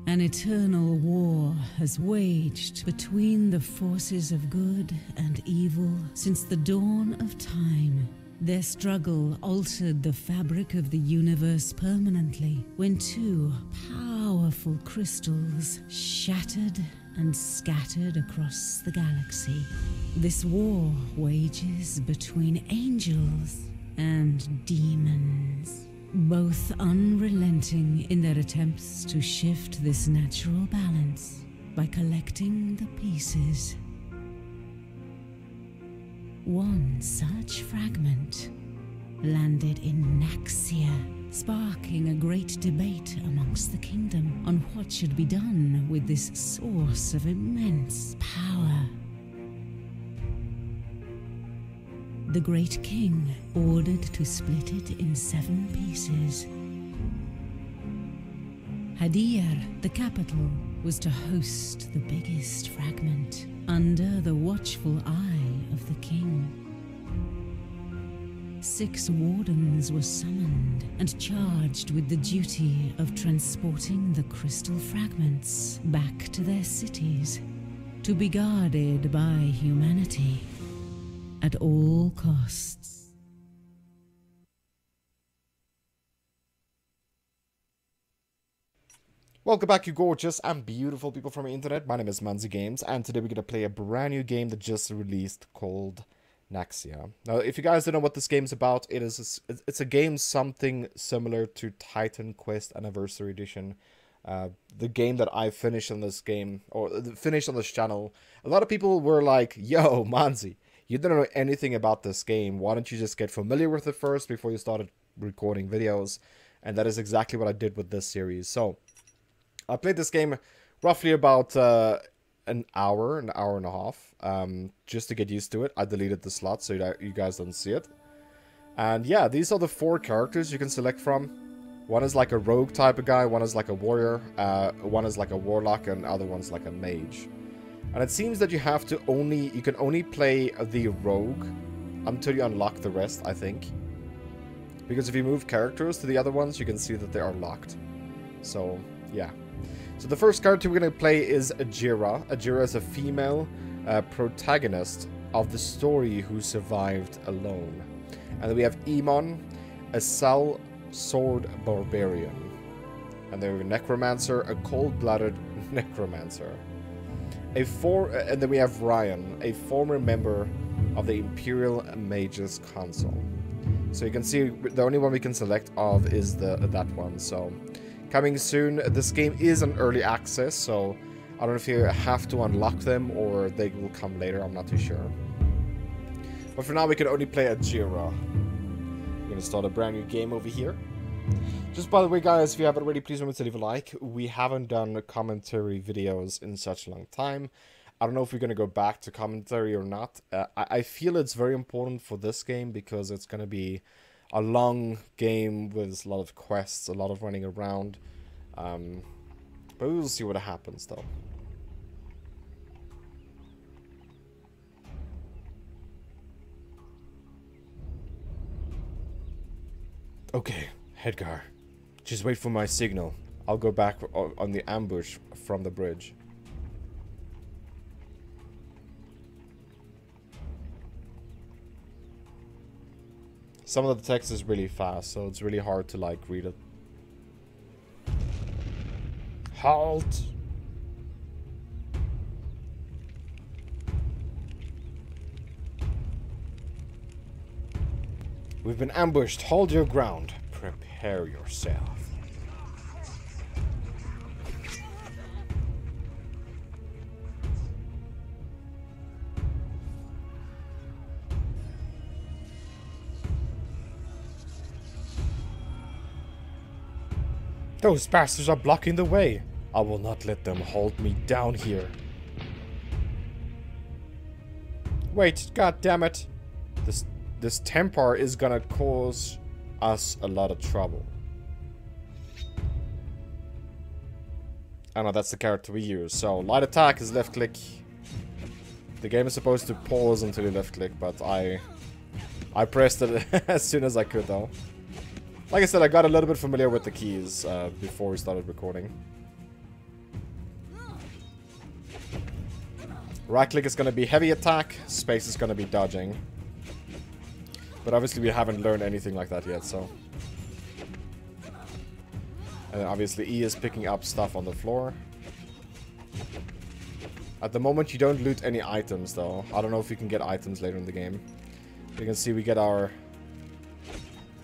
An eternal war has waged between the forces of good and evil since the dawn of time. Their struggle altered the fabric of the universe permanently when two powerful crystals shattered and scattered across the galaxy. This war wages between angels and demons, both unrelenting in their attempts to shift this natural balance by collecting the pieces. One such fragment landed in Naxia, sparking a great debate amongst the kingdom on what should be done with this source of immense power. The great king ordered to split it in 7 pieces. Hadir, the capital, was to host the biggest fragment under the watchful eye of the king. 6 wardens were summoned and charged with the duty of transporting the crystal fragments back to their cities, to be guarded by humanity at all costs. Welcome back, you gorgeous and beautiful people from the internet. My name is Manzi Games, and today we're going to play a brand new game that just released called Naxia. Now, if you guys don't know what this game's about, it's a game something similar to Titan Quest Anniversary Edition. The game that I finished on this game, or finished on this channel. A lot of people were like, yo, Manzi, you don't know anything about this game. Why don't you just get familiar with it first before you started recording videos? And that is exactly what I did with this series. So I played this game roughly about an hour and a half, just to get used to it. I deleted the slot so that you guys don't see it. And yeah, these are the 4 characters you can select from. One is like a rogue type of guy, one is like a warrior, one is like a warlock, and the other one's like a mage. And it seems that you can only play the rogue until you unlock the rest, I think. Because if you move characters to the other ones, you can see that they are locked. So, yeah. So the first character we're going to play is Ajira. Ajira is a female protagonist of the story who survived alone. And then we have Emon, a Sal sword barbarian. And then we have a necromancer, a cold-blooded necromancer. And then we have Ryan, a former member of the Imperial Mages Council. So you can see the only one we can select of is that one. So coming soon. This game is an early access, so I don't know if you have to unlock them or they will come later. I'm not too sure. But for now, we can only play Ajira. We're going to start a brand new game over here. Just by the way, guys, if you haven't already, please remember to leave a like. We haven't done commentary videos in such a long time. I don't know if we're going to go back to commentary or not. I feel it's very important for this game because it's going to be a long game with a lot of quests, a lot of running around. But we will see what happens, though. Okay, Hedgar. Just wait for my signal. I'll go back on the ambush from the bridge. Some of the text is really fast, so it's really hard to, like, read it. Halt! We've been ambushed. Hold your ground. Prepare yourself. Those bastards are blocking the way. I will not let them hold me down here. Wait, god damn it. This Templar is gonna cause us a lot of trouble. I know that's the character we use. So light attack is left click. The game is supposed to pause until you left click, but I pressed it as soon as I could, though. Like I said, I got a little bit familiar with the keys before we started recording. Right click is going to be heavy attack, space is going to be dodging. But obviously we haven't learned anything like that yet, so. And then obviously E is picking up stuff on the floor. At the moment you don't loot any items though. I don't know if you can get items later in the game. You can see we get our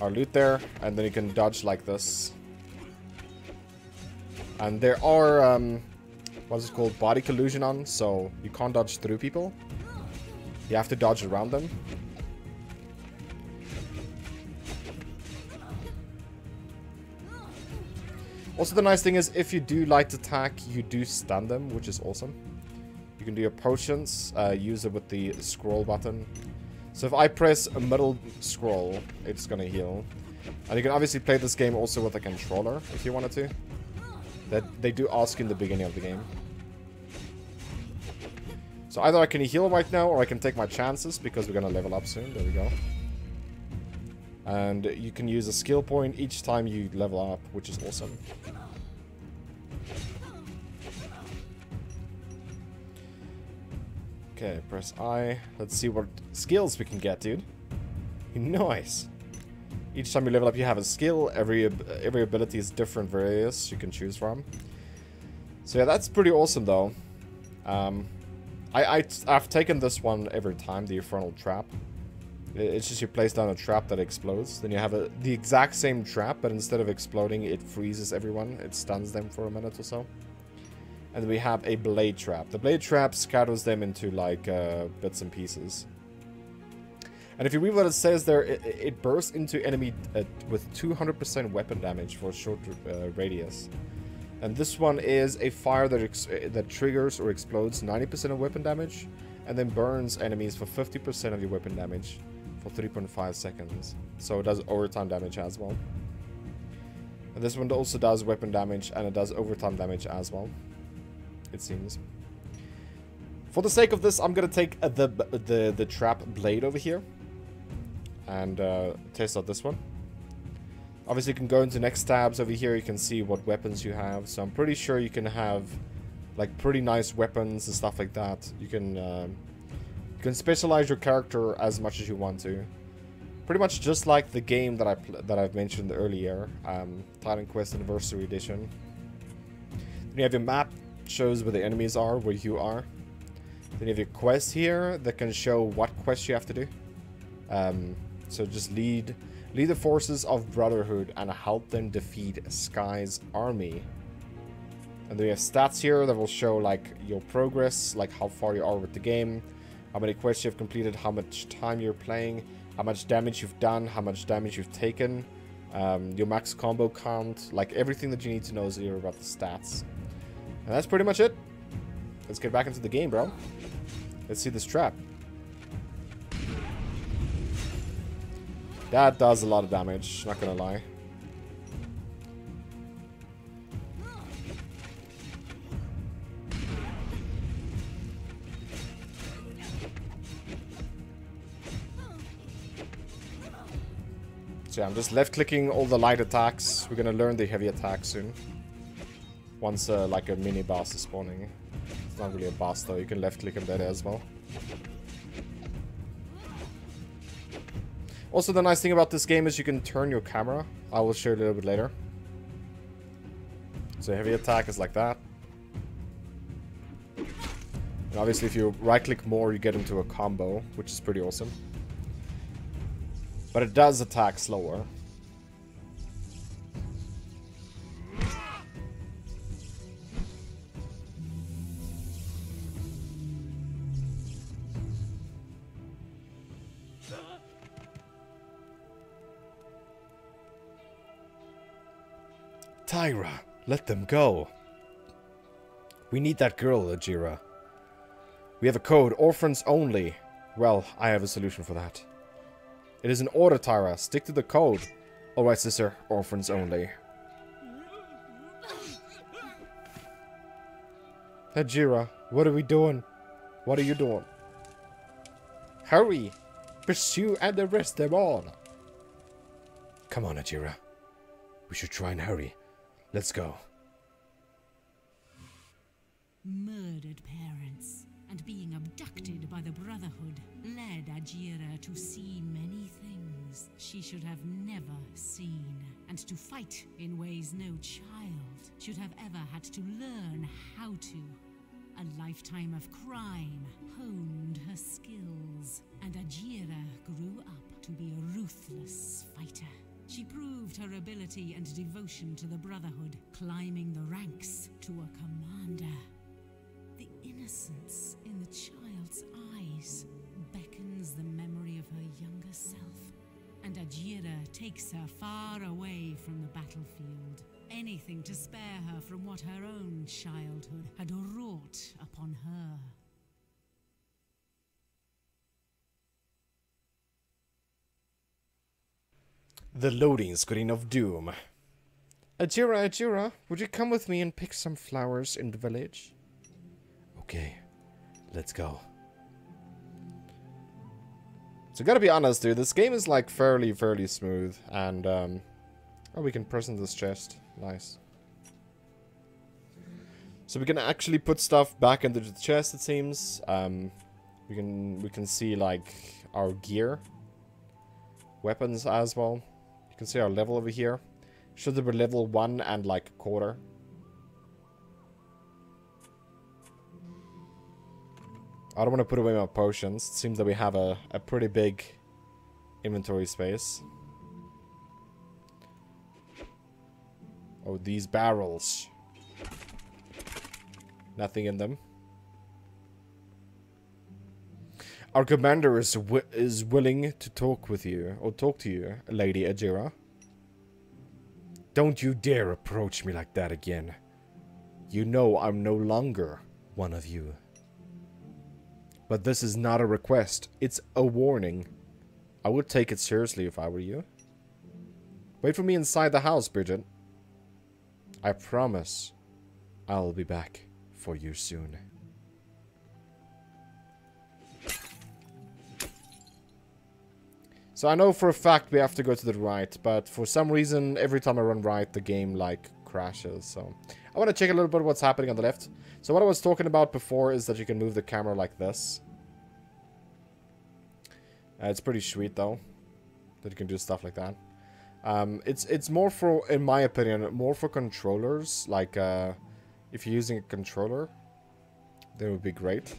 loot there, and then you can dodge like this. And there are, what is it called, body collision on, so you can't dodge through people. You have to dodge around them. Also, the nice thing is, if you do light attack, you do stun them, which is awesome. You can do your potions, use it with the scroll button. So if I press a middle scroll, it's gonna heal. And you can obviously play this game also with a controller, if you wanted to. That they do ask in the beginning of the game. So either I can heal right now, or I can take my chances, because we're gonna level up soon. There we go. And you can use a skill point each time you level up, which is awesome. Okay, press I. Let's see what skills we can get, dude. Nice. Each time you level up, you have a skill. Every ability is different, various you can choose from. So yeah, that's pretty awesome, though. I've taken this one every time, the Infernal Trap. It's just you place down a trap that explodes. Then you have the exact same trap, but instead of exploding, it freezes everyone. It stuns them for a minute or so. And then we have a blade trap. The blade trap scatters them into, like, bits and pieces. And if you read what it says there, it bursts into enemy with 200% weapon damage for a short radius. And this one is a fire that triggers or explodes 90% of weapon damage, and then burns enemies for 50% of your weapon damage for 3.5 seconds. So it does overtime damage as well. And this one also does weapon damage, and it does overtime damage as well, it seems. For the sake of this, I'm gonna take the trap blade over here and test out this one. Obviously, you can go into next tabs over here. You can see what weapons you have. So I'm pretty sure you can have like pretty nice weapons and stuff like that. You can specialize your character as much as you want to. Pretty much just like the game that I've mentioned earlier, Titan Quest Anniversary Edition. Then you have your map, shows where the enemies are, where you are. Then you have your quest here that can show what quest you have to do. So just lead the forces of Brotherhood and help them defeat Sky's army. And then you have stats here that will show like your progress, like how far you are with the game, how many quests you've completed, how much time you're playing, how much damage you've done, how much damage you've taken, your max combo count, like everything that you need to know is here about the stats. And that's pretty much it. Let's get back into the game, bro. Let's see this trap. That does a lot of damage, not gonna lie. So yeah, I'm just left clicking all the light attacks. We're gonna learn the heavy attacks soon. Once like a mini boss is spawning. It's not really a boss though, you can left click him there as well. Also, the nice thing about this game is you can turn your camera. I will show you a little bit later. So heavy attack is like that. And obviously if you right click more, you get into a combo, which is pretty awesome. But it does attack slower. Tyra, let them go. We need that girl, Ajira. We have a code, orphans only. Well, I have a solution for that. It is an order, Tyra. Stick to the code. Alright, sister. Orphans only. Ajira, what are we doing? What are you doing? Hurry! Pursue and arrest them all. Come on, Ajira. We should try and hurry. Let's go. Murdered parents and being abducted by the Brotherhood, led Ajira to see many things she should have never seen, and to fight in ways no child should have ever had to learn how to. A lifetime of crime honed her skills, and Ajira grew up to be a ruthless fighter. She proved her ability and devotion to the Brotherhood, climbing the ranks to a commander. The innocence in the child's eyes beckons the memory of her younger self, and Ajira takes her far away from the battlefield. Anything to spare her from what her own childhood had wrought upon her. The loading screen of doom. Ajira, Ajira, would you come with me and pick some flowers in the village? Okay, let's go. So gotta be honest, dude, this game is like fairly smooth, and oh, we can press in this chest. Nice. So we can actually put stuff back into the chest, it seems. We can see like our gear, weapons as well. You can see our level over here. Should there be level 1 and like a quarter? I don't want to put away my potions. It seems that we have a pretty big inventory space. Oh, these barrels. Nothing in them. Our commander is willing to talk with you, or talk to you, Lady Ajira. Don't you dare approach me like that again. You know I'm no longer one of you. But this is not a request, it's a warning. I would take it seriously if I were you. Wait for me inside the house, Bridget. I promise I'll be back for you soon. So I know for a fact we have to go to the right, but for some reason, every time I run right, the game, like, crashes. So I want to check a little bit what's happening on the left. So what I was talking about before is that you can move the camera like this. It's pretty sweet, though, that you can do stuff like that. It's more for, in my opinion, more for controllers. Like, if you're using a controller, that would be great.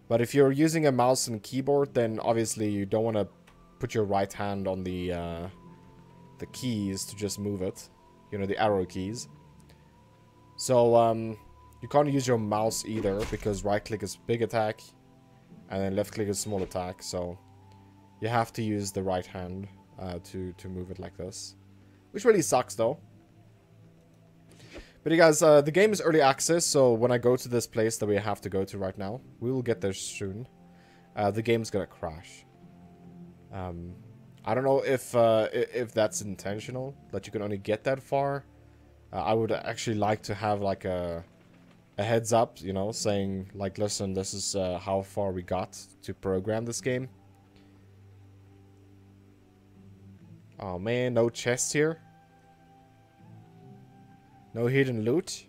But if you're using a mouse and keyboard, then obviously you don't want to put your right hand on the keys to just move it. You know, the arrow keys. So, you can't use your mouse either, because right click is big attack, and then left click is small attack, so you have to use the right hand to move it like this. Which really sucks, though. But you guys, the game is early access, so when I go to this place that we have to go to right now, we will get there soon. The game's gonna crash. I don't know if that's intentional, that you can only get that far. I would actually like to have like a heads up, you know, saying like, listen, this is how far we got to program this game. Oh man, no chests here. No hidden loot.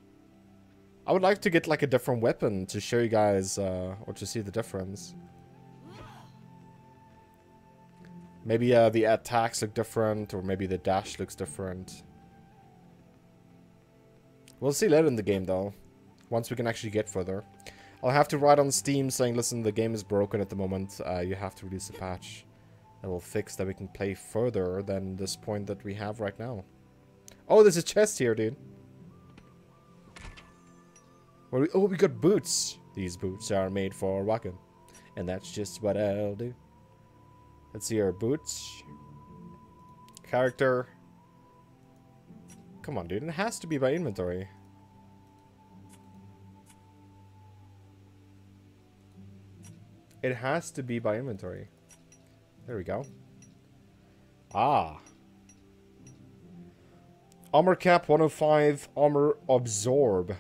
I would like to get like a different weapon to show you guys or to see the difference. Maybe the attacks look different, or maybe the dash looks different. We'll see later in the game, though. Once we can actually get further. I'll have to write on Steam saying, listen, the game is broken at the moment. You have to release a patch that will fix that we can play further than this point that we have right now. Oh, there's a chest here, dude. Oh, we got boots. These boots are made for walking. And that's just what I'll do. Let's see our boots. Character. Come on, dude. It has to be by inventory. It has to be by inventory. There we go. Ah. Armor cap 105. Armor absorb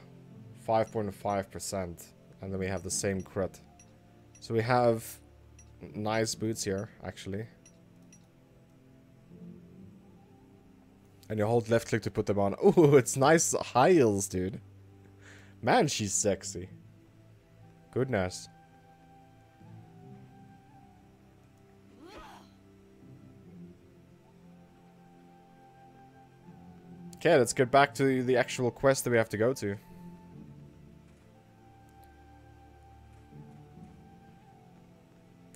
5.5%. And then we have the same crit. So we have nice boots here, actually. And you hold left click to put them on. Ooh, it's nice high heels, dude. Man, she's sexy. Goodness. Okay, let's get back to the actual quest that we have to go to.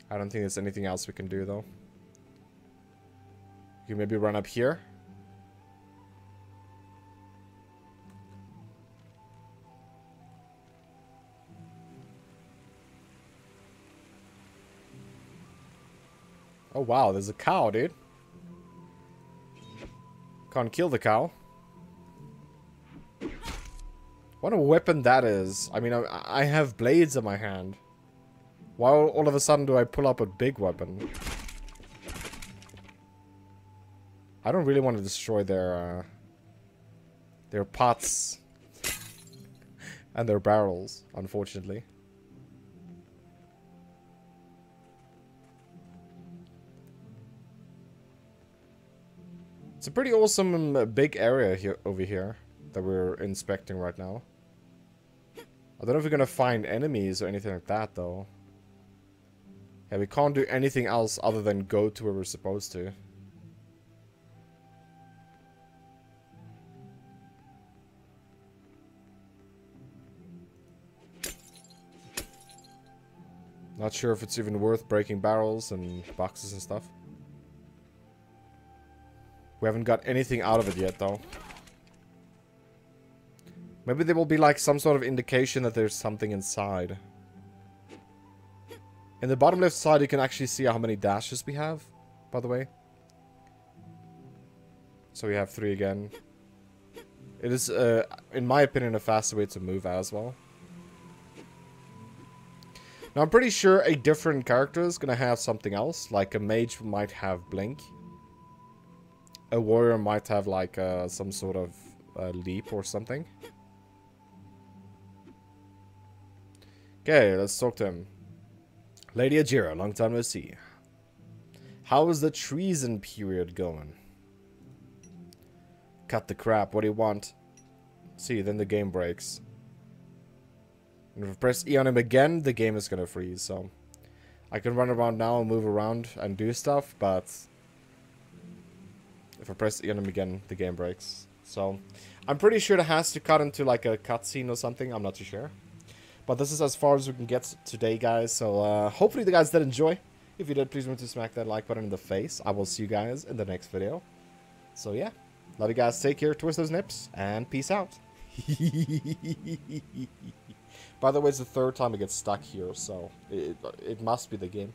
I don't think there's anything else we can do, though. You can maybe run up here. Oh, wow, there's a cow, dude. Can't kill the cow. What a weapon that is. I mean, I have blades in my hand. Why all of a sudden do I pull up a big weapon? I don't really want to destroy their pots and their barrels, unfortunately. It's a pretty awesome big area here over here that we're inspecting right now. I don't know if we're gonna find enemies or anything like that, though. Yeah, we can't do anything else other than go to where we're supposed to. Not sure if it's even worth breaking barrels and boxes and stuff. We haven't got anything out of it yet, though. Maybe there will be like some sort of indication that there's something inside. In the bottom left side, you can actually see how many dashes we have, by the way. So we have 3 again. It is, in my opinion, a faster way to move as well. Now, I'm pretty sure a different character is going to have something else. Like a mage might have blink. A warrior might have like some sort of leap or something. Okay, let's talk to him. Lady Ajira, long time no see. How is the treason period going? Cut the crap, what do you want? See, then the game breaks. And if I press E on him again, the game is gonna freeze, so... I can run around now and move around and do stuff, but... If I press E on him again, the game breaks. So, I'm pretty sure it has to cut into like a cutscene or something, I'm not too sure. But this is as far as we can get today, guys. So, hopefully the guys did enjoy. If you did, please remember to smack that like button in the face. I will see you guys in the next video. So, yeah. Love you guys. Take care. Twist those nips. And peace out. By the way, it's the 3rd time I get stuck here. So, it must be the game.